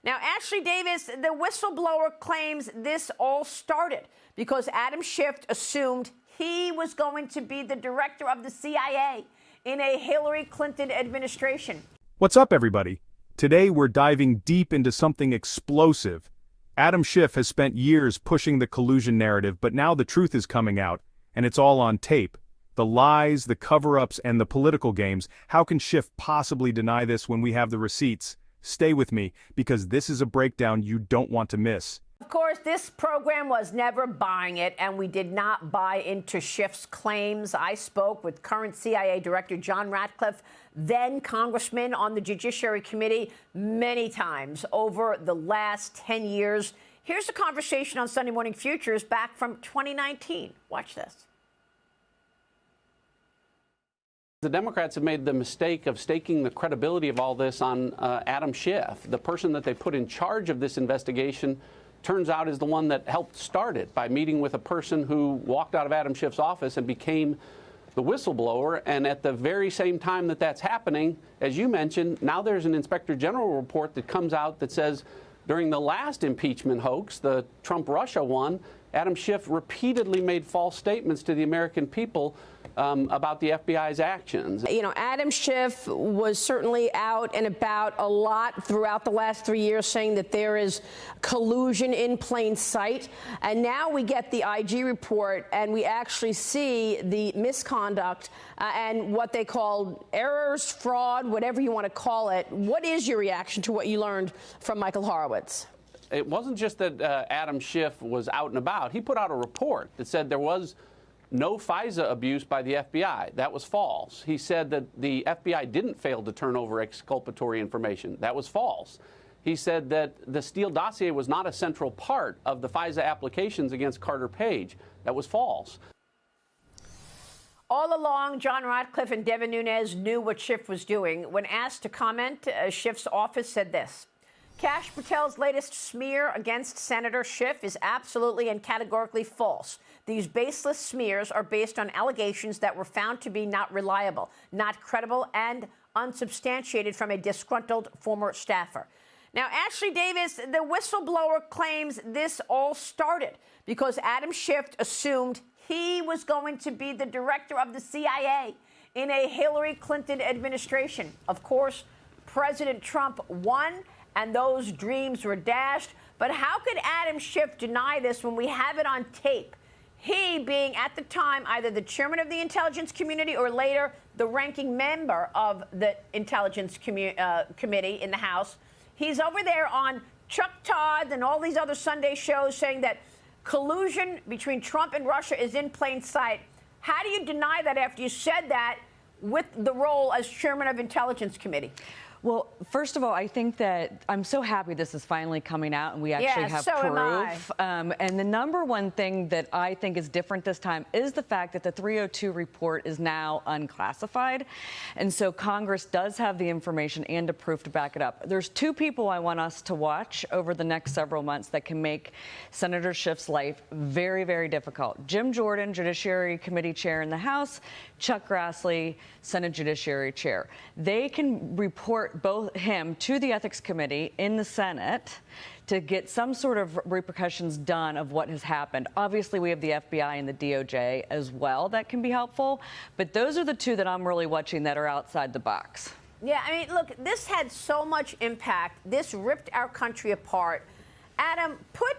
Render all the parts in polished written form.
Now, Ashley Davis, the whistleblower, claims this all started because Adam Schiff assumed he was going to be the director of the CIA in a Hillary Clinton administration. What's up, everybody? Today we're diving deep into something explosive. Adam Schiff has spent years pushing the collusion narrative, but now the truth is coming out, and it's all on tape. The lies, the cover-ups, and the political games. How can Schiff possibly deny this when we have the receipts? Stay with me, because this is a breakdown you don't want to miss. Of course, this program was never buying it, and we did not buy into Schiff's claims. I spoke with current CIA Director John Ratcliffe, then Congressman on the Judiciary Committee, many times over the last 10 years. Here's a conversation on Sunday Morning Futures back from 2019. Watch this. The Democrats have made the mistake of staking the credibility of all this on Adam Schiff. The person that they put in charge of this investigation turns out is the one that helped start it by meeting with a person who walked out of Adam Schiff's office and became the whistleblower. And at the very same time that that's happening, as you mentioned, now there's an Inspector General report that comes out that says during the last impeachment hoax, the Trump-Russia one, Adam Schiff repeatedly made false statements to the American people about the FBI's actions. You know, Adam Schiff was certainly out and about a lot throughout the last 3 years saying that there is collusion in plain sight. And now we get the IG report and we actually see the misconduct and what they call errors, fraud, whatever you want to call it. What is your reaction to what you learned from Michael Horowitz? It wasn't just that Adam Schiff was out and about. He put out a report that said there was no FISA abuse by the FBI. That was false. He said that the FBI didn't fail to turn over exculpatory information. That was false. He said that the Steele dossier was not a central part of the FISA applications against Carter Page. That was false. All along, John Ratcliffe and Devin Nunes knew what Schiff was doing. When asked to comment, Schiff's office said this: Kash Patel's latest smear against Senator Schiff is absolutely and categorically false. These baseless smears are based on allegations that were found to be not reliable, not credible, and unsubstantiated from a disgruntled former staffer. Now, Ashley Davis, the whistleblower, claims this all started because Adam Schiff assumed he was going to be the director of the CIA in a Hillary Clinton administration. Of course, President Trump won, and those dreams were dashed. But how could Adam Schiff deny this when we have it on tape? He being, at the time, either the chairman of the intelligence community or later the ranking member of the intelligence committee in the House. He's over there on Chuck Todd and all these other Sunday shows saying that collusion between Trump and Russia is in plain sight. How do you deny that after you said that with the role as chairman of intelligence committee? Well, first of all, I think that I'm so happy this is finally coming out and we actually have proof. And the number one thing that I think is different this time is the fact that the 302 report is now unclassified. And so Congress does have the information and the proof to back it up. There's two people I want us to watch over the next several months that can make Senator Schiff's life very, very difficult. Jim Jordan, Judiciary Committee Chair in the House, Chuck Grassley, Senate Judiciary Chair. They can report both him to the Ethics Committee in the Senate to get some sort of repercussions done of what has happened. Obviously, we have the FBI and the DOJ as well that can be helpful, but those are the two that I'm really watching that are outside the box. Yeah, I mean, look, this had so much impact. This ripped our country apart. Adam, put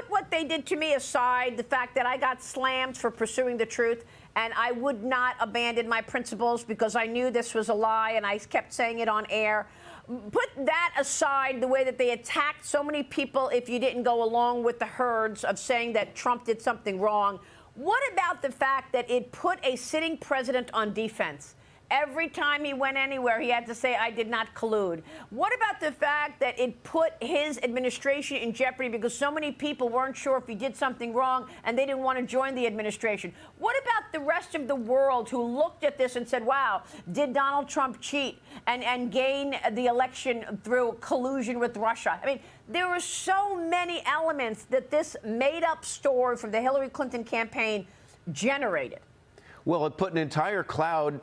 what they did to me aside, the fact that I got slammed for pursuing the truth, and I would not abandon my principles because I knew this was a lie and I kept saying it on air. Put that aside, the way that they attacked so many people if you didn't go along with the herds of saying that Trump did something wrong. What about the fact that it put a sitting president on defense? Every time he went anywhere, he had to say, I did not collude. What about the fact that it put his administration in jeopardy because so many people weren't sure if he did something wrong and they didn't want to join the administration? What about the rest of the world who looked at this and said, wow, did Donald Trump cheat and gain the election through collusion with Russia? I mean, there were so many elements that this made-up story from the Hillary Clinton campaign generated. Well, it put an entire cloud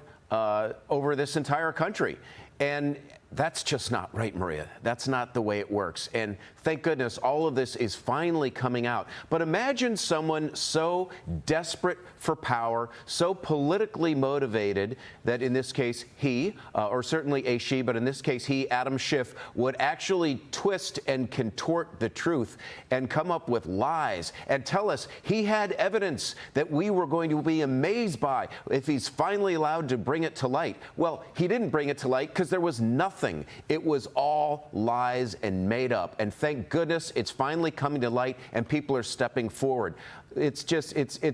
over this entire country. And That's just not right, Maria. That's not the way it works. And thank goodness all of this is finally coming out. But imagine someone so desperate for power, so politically motivated that in this case he, or certainly a she, but in this case he, Adam Schiff, would actually twist and contort the truth and come up with lies and tell us he had evidence that we were going to be amazed by if he's finally allowed to bring it to light. Well, he didn't bring it to light because there was nothing. It was all lies and made up. And thank goodness it's finally coming to light and people are stepping forward. It's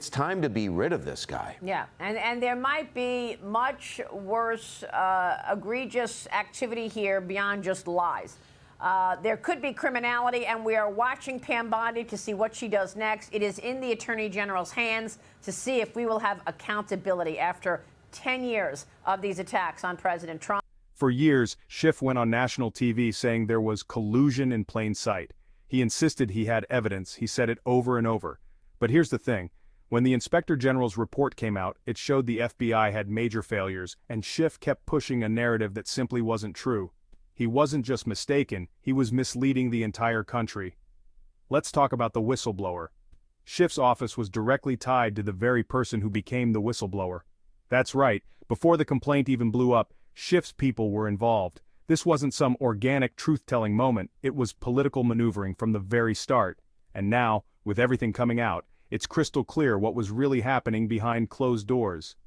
time to be rid of this guy. Yeah, and there might be much worse, egregious activity here beyond just lies. There could be criminality, and we are watching Pam Bondi to see what she does next. It is in the Attorney General's hands to see if we will have accountability after 10 years of these attacks on President Trump. For years, Schiff went on national TV saying there was collusion in plain sight. He insisted he had evidence. He said it over and over. But here's the thing. When the Inspector General's report came out, it showed the FBI had major failures, and Schiff kept pushing a narrative that simply wasn't true. He wasn't just mistaken, he was misleading the entire country. Let's talk about the whistleblower. Schiff's office was directly tied to the very person who became the whistleblower. That's right, before the complaint even blew up, Schiff's people were involved. This wasn't some organic truth-telling moment, it was political maneuvering from the very start. And now, with everything coming out, it's crystal clear what was really happening behind closed doors.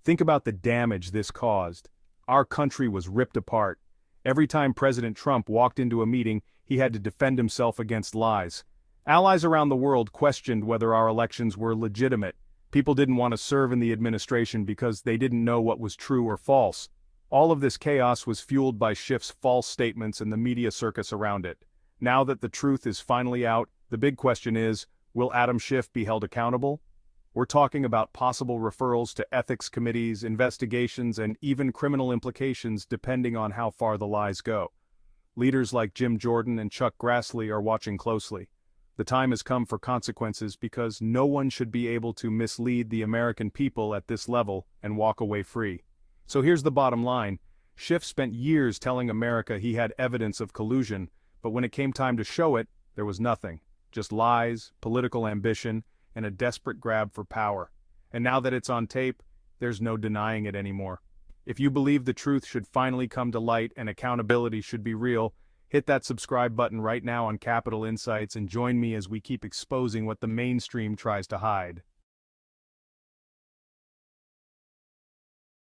Think about the damage this caused. Our country was ripped apart. Every time President Trump walked into a meeting, he had to defend himself against lies. Allies around the world questioned whether our elections were legitimate. People didn't want to serve in the administration because they didn't know what was true or false. All of this chaos was fueled by Schiff's false statements and the media circus around it. Now that the truth is finally out, the big question is, will Adam Schiff be held accountable? We're talking about possible referrals to ethics committees, investigations, and even criminal implications depending on how far the lies go. Leaders like Jim Jordan and Chuck Grassley are watching closely. The time has come for consequences because no one should be able to mislead the American people at this level and walk away free. So here's the bottom line. Schiff spent years telling America he had evidence of collusion, but when it came time to show it, there was nothing. Just lies, political ambition, and a desperate grab for power. And now that it's on tape, there's no denying it anymore. If you believe the truth should finally come to light and accountability should be real, hit that subscribe button right now on Capital Insights and join me as we keep exposing what the mainstream tries to hide.